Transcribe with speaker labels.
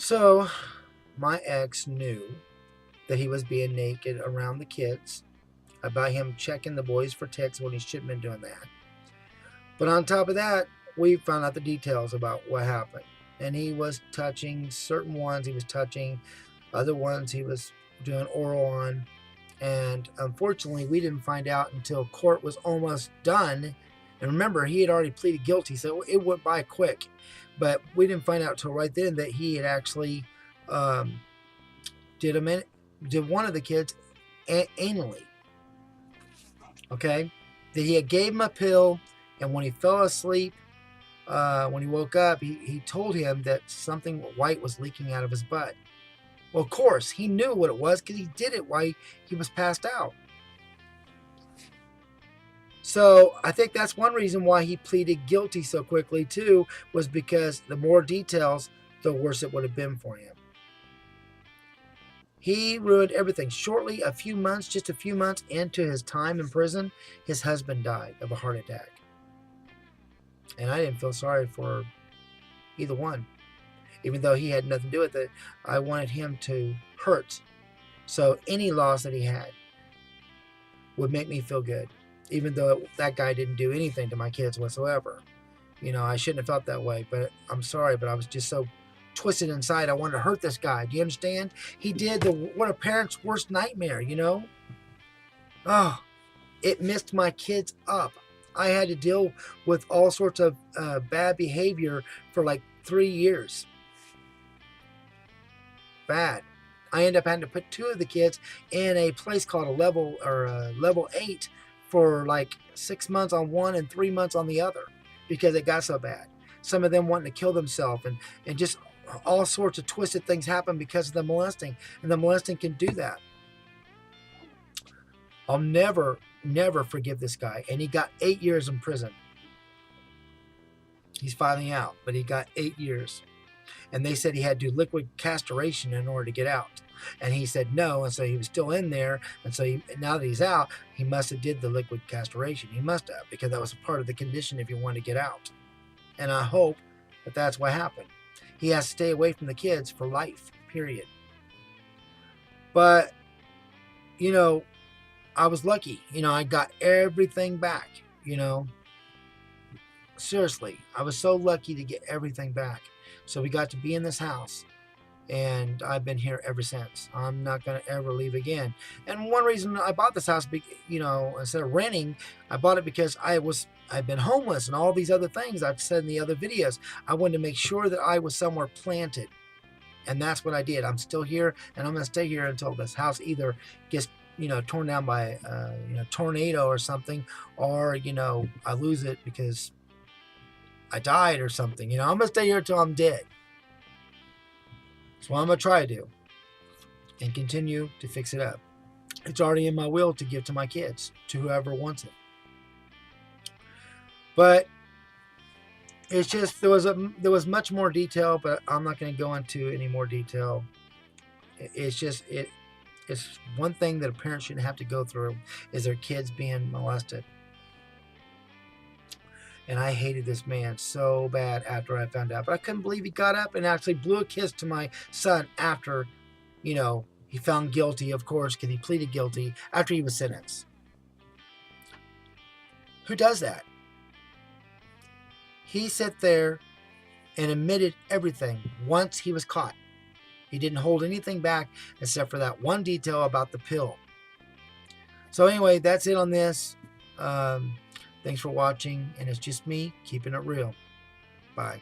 Speaker 1: So my ex knew that he was being naked around the kids about him checking the boys for ticks when he shouldn't have been doing that. But on top of that, we found out the details about what happened. And he was touching certain ones, he was touching other ones, he was doing oral on. And unfortunately, we didn't find out until court was almost done. And remember, he had already pleaded guilty, so it went by quick. But we didn't find out till right then that he had actually um, did did one of the kids anally. Okay, that he had gave him a pill, and when he fell asleep, when he woke up, he told him that something white was leaking out of his butt. Well, of course, he knew what it was because he did it while he was passed out. So I think that's one reason why he pleaded guilty so quickly too, was because the more details, the worse it would have been for him. He ruined everything. Shortly, just a few months into his time in prison, his husband died of a heart attack. And I didn't feel sorry for either one. Even though he had nothing to do with it, I wanted him to hurt. So any loss that he had would make me feel good. Even though that guy didn't do anything to my kids whatsoever. You know, I shouldn't have felt that way, but I'm sorry, but I was just so twisted inside. I wanted to hurt this guy. Do you understand? He did what a parent's worst nightmare, you know? Oh, it messed my kids up. I had to deal with all sorts of bad behavior for like 3 years. Bad. I ended up having to put 2 of the kids in a place called a level 8 for like 6 months on one and 3 months on the other because it got so bad. Some of them wanting to kill themselves and just all sorts of twisted things happen because of the molesting, and the molesting can do that. I'll never forgive this guy, and he got 8 years in prison. He's filing out, but he got 8 years. And they said he had to do liquid castration in order to get out. And he said no, and so he was still in there. And so now that he's out, he must have did the liquid castration. He must have, because that was a part of the condition if you wanted to get out. And I hope that that's what happened. He has to stay away from the kids for life, period. But, you know, I was lucky. You know, I got everything back, you know. Seriously, I was so lucky to get everything back. So we got to be in this house, and I've been here ever since. I'm not going to ever leave again. And one reason I bought this house, you know, instead of renting, I bought it because I've been homeless and all these other things I've said in the other videos. I wanted to make sure that I was somewhere planted. And that's what I did. I'm still here, and I'm going to stay here until this house either gets, you know, torn down by tornado or something, or, you know, I lose it because I died or something. You know, I'm going to stay here until I'm dead. That's what I'm going to try to do, and continue to fix it up. It's already in my will to give to my kids, to whoever wants it. But it's just there was much more detail, but I'm not going to go into any more detail. It's one thing that a parent shouldn't have to go through is their kids being molested. And I hated this man so bad after I found out. But I couldn't believe he got up and actually blew a kiss to my son after, you know, he found guilty, of course, because he pleaded guilty after he was sentenced. Who does that? He sat there and admitted everything once he was caught. He didn't hold anything back except for that one detail about the pill. So anyway, that's it on this. Thanks for watching, and it's just me keeping it real. Bye.